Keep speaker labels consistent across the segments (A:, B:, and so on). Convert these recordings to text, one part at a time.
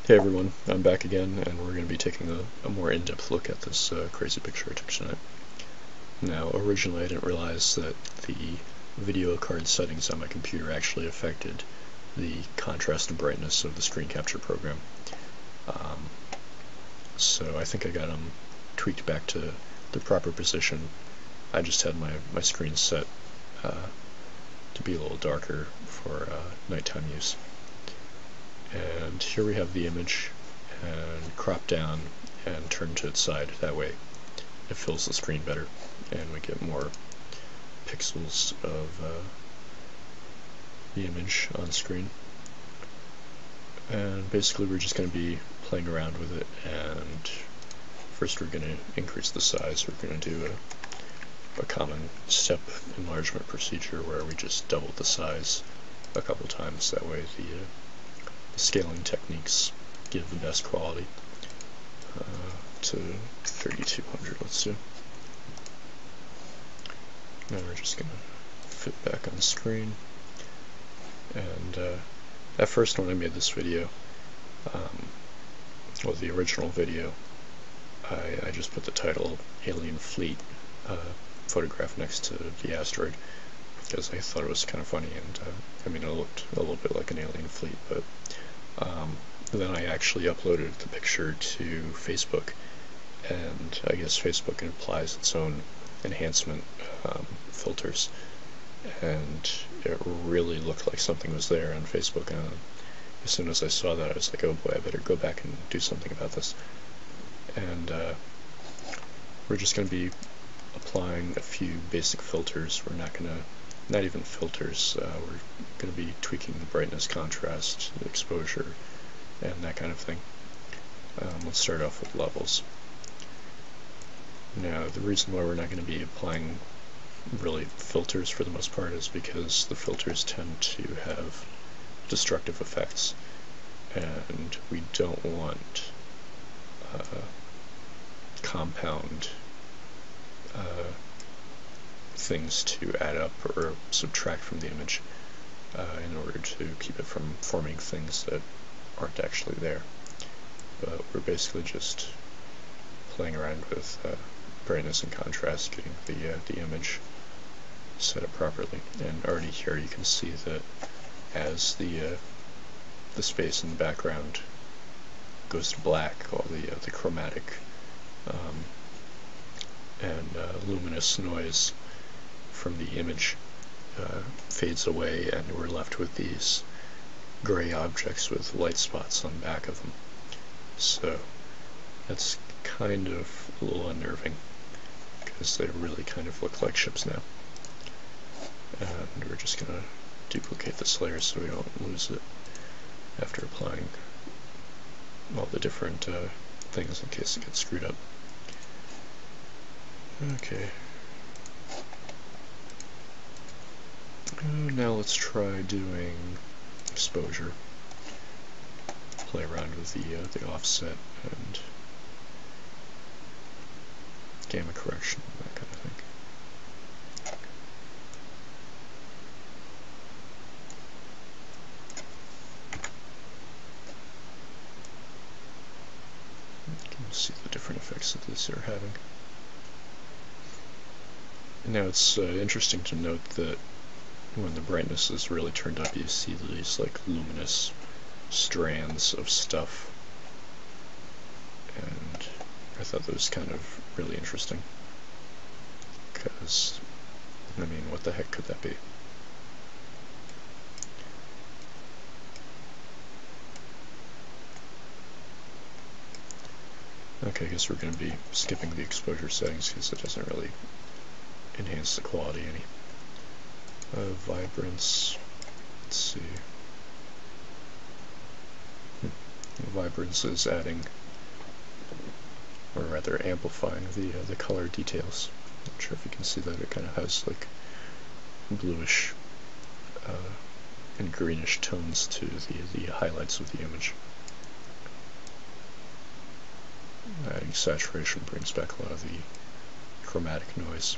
A: Hey everyone, I'm back again, and we're going to be taking a more in-depth look at this crazy picture I took tonight. Now, originally I didn't realize that the video card settings on my computer actually affected the contrast and brightness of the screen capture program. So I think I got them tweaked back to the proper position. I just had my screen set to be a little darker for nighttime use. And here we have the image, and crop down and turn to its side. That way it fills the screen better and we get more pixels of the image on screen. And basically we're just going to be playing around with it, and first we're going to increase the size. We're going to do a common step enlargement procedure where we just double the size a couple times. That way the scaling techniques give the best quality. To 3200, let's do. Now we're just going to fit back on the screen. And at first when I made this video, well, the original video, I just put the title Alien Fleet photograph next to the asteroid because I thought it was kind of funny, and I mean, it looked a little bit like an alien fleet, but then I actually uploaded the picture to Facebook, and I guess Facebook applies its own enhancement filters, and it really looked like something was there on Facebook, and as soon as I saw that I was like, oh boy, I better go back and do something about this. And we're just going to be applying a few basic filters. We're not even filters, we're going to be tweaking the brightness, contrast, the exposure, and that kind of thing. Let's start off with levels. Now, the reason why we're not going to be applying really filters for the most part is because the filters tend to have destructive effects, and we don't want compound things to add up or subtract from the image in order to keep it from forming things that aren't actually there. But we're basically just playing around with brightness and contrast, getting the image set up properly. And already here you can see that as the space in the background goes to black, all the chromatic and luminous noise from the image fades away, and we're left with these gray objects with light spots on the back of them. So that's kind of a little unnerving because they really kind of look like ships now. And we're just going to duplicate this layer so we don't lose it after applying all the different things in case it gets screwed up. Okay. Now let's try doing exposure. Play around with the offset and gamma correction, that kind of thing. You can see the different effects that these are having. Now it's interesting to note that when the brightness is really turned up, you see these like luminous strands of stuff, and I thought that was kind of really interesting because, I mean, what the heck could that be? Okay, I guess we're going to be skipping the exposure settings because it doesn't really enhance the quality any. Vibrance, let's see. Vibrance is adding, or rather amplifying the color details. Not sure if you can see that. It kind of has like bluish and greenish tones to the highlights of the image. Adding saturation brings back a lot of the chromatic noise.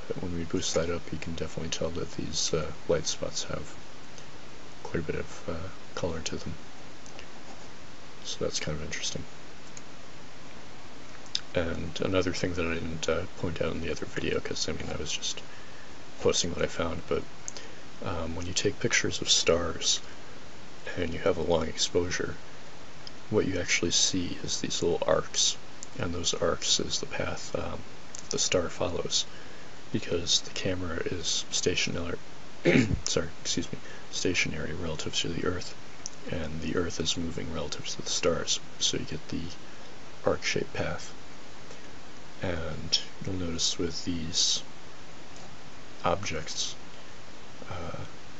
A: But when we boost that up, you can definitely tell that these light spots have quite a bit of color to them. So that's kind of interesting. And another thing that I didn't point out in the other video, because I mean I was just posting what I found, but when you take pictures of stars and you have a long exposure, what you actually see is these little arcs, and those arcs is the path the star follows, because the camera is stationary stationary relative to the Earth, and the Earth is moving relative to the stars, so you get the arc-shaped path. And you'll notice with these objects,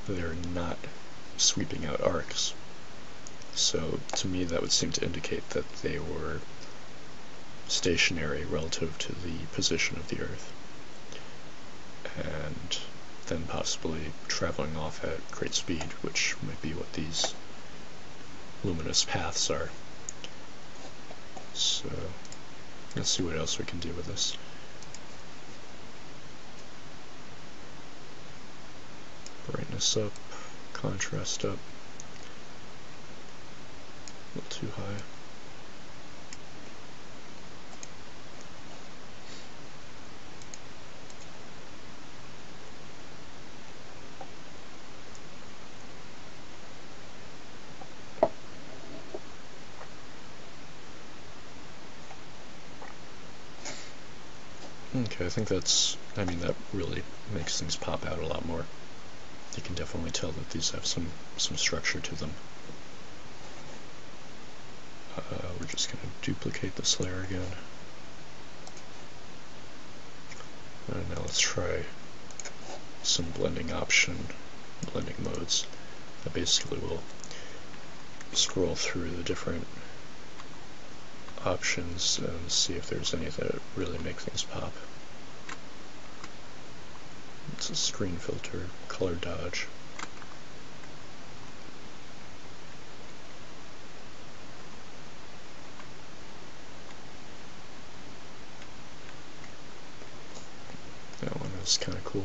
A: they're not sweeping out arcs. So to me that would seem to indicate that they were stationary relative to the position of the Earth, and then possibly traveling off at great speed, which might be what these luminous paths are. So let's see what else we can do with this. Brightness up, contrast up, a little too high. Okay, I think that really makes things pop out a lot more. You can definitely tell that these have some structure to them. We're just going to duplicate this layer again. And now let's try some blending modes. I basically will scroll through the different options and see if there's any that really make things pop. It's a screen filter, color dodge. That one is kind of cool.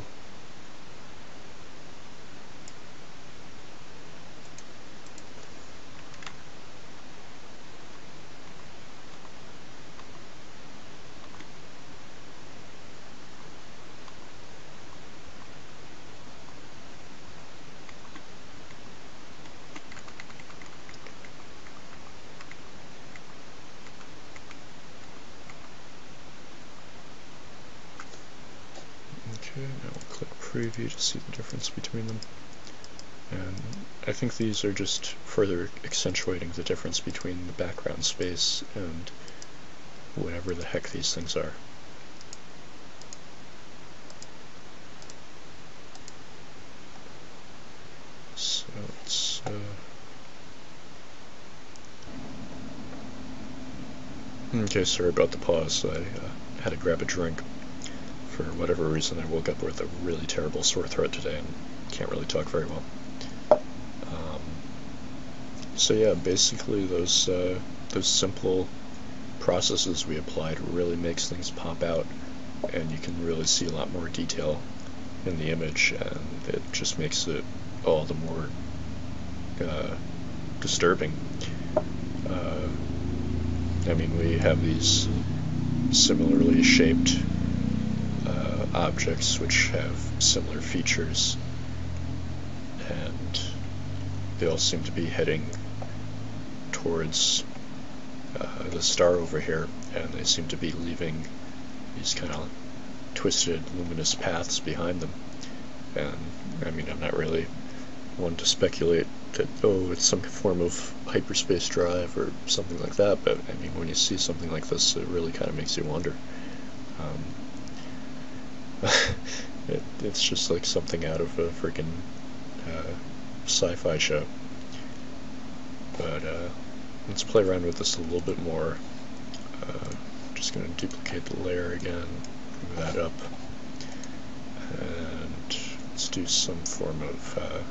A: Okay, now we'll click preview to see the difference between them. And I think these are just further accentuating the difference between the background space and whatever the heck these things are. So let's okay, sorry about the pause. I had to grab a drink. For whatever reason, I woke up with a really terrible sore throat today and can't really talk very well. So yeah, basically those simple processes we applied really makes things pop out, and you can really see a lot more detail in the image, and it just makes it all the more disturbing. I mean, we have these similarly shaped objects which have similar features, and they all seem to be heading towards the star over here, and they seem to be leaving these kind of twisted luminous paths behind them. And I mean, I'm not really one to speculate that, oh, it's some form of hyperspace drive or something like that, but I mean, when you see something like this, it really kind of makes you wonder. It's just like something out of a freaking sci-fi show. But let's play around with this a little bit more. Just going to duplicate the layer again, move that up, and let's do some form of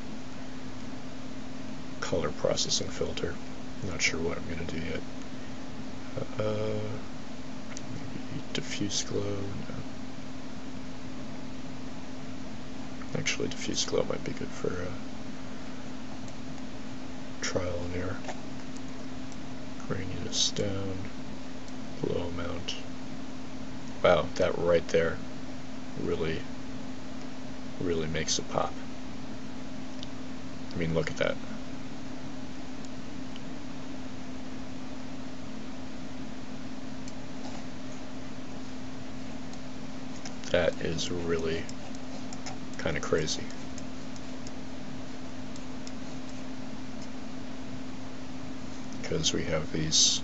A: color processing filter. I'm not sure what I'm going to do yet. Maybe diffuse glow. No. Actually, diffuse glow might be good for trial and error. Radius down, glow amount. Wow, that right there really makes it pop. I mean, look at that. That is really kind of crazy. Because we have these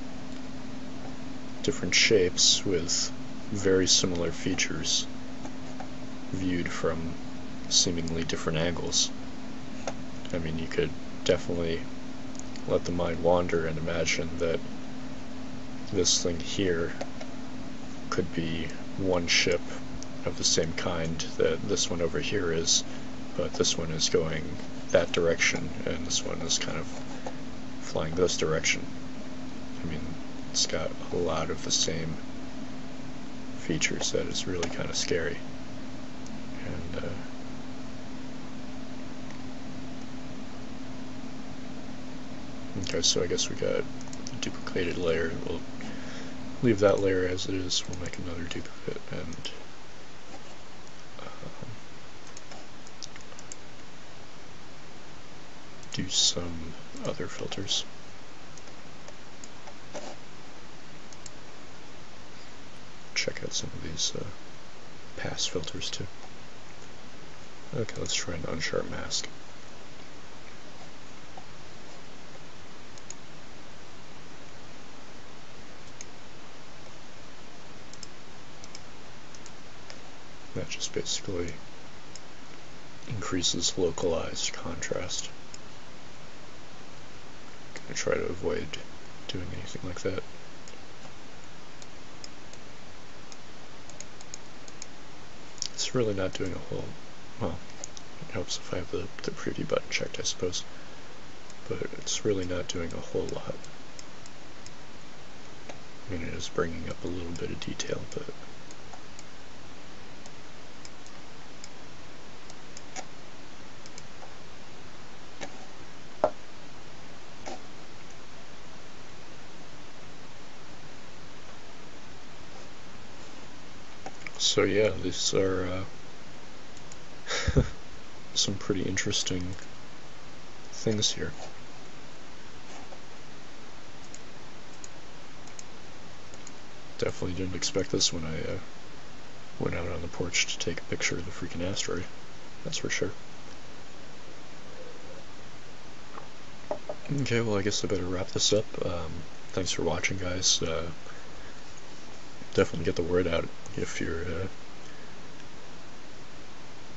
A: different shapes with very similar features viewed from seemingly different angles. I mean, you could definitely let the mind wander and imagine that this thing here could be one ship of the same kind that this one over here is, but this one is going that direction and this one is kind of flying this direction. I mean, it's got a lot of the same features that is really kind of scary. And okay, so I guess we got a duplicated layer. We'll leave that layer as it is. We'll make another duplicate and do some other filters. Check out some of these pass filters too. Okay, let's try an unsharp mask. That just basically increases localized contrast. I'm going to try to avoid doing anything like that. It's really not doing a whole, well, it helps if I have the preview button checked, I suppose, but it's really not doing a whole lot. I mean, it is bringing up a little bit of detail, but so yeah, these are some pretty interesting things here. Definitely didn't expect this when I went out on the porch to take a picture of the freaking asteroid. That's for sure. Okay, well I guess I better wrap this up. Thanks for watching, guys. Definitely get the word out if you're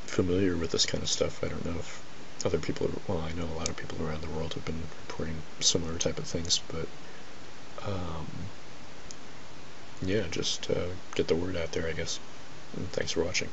A: familiar with this kind of stuff. I don't know if other people, well, I know a lot of people around the world have been reporting similar type of things, but yeah, just get the word out there, I guess. And thanks for watching.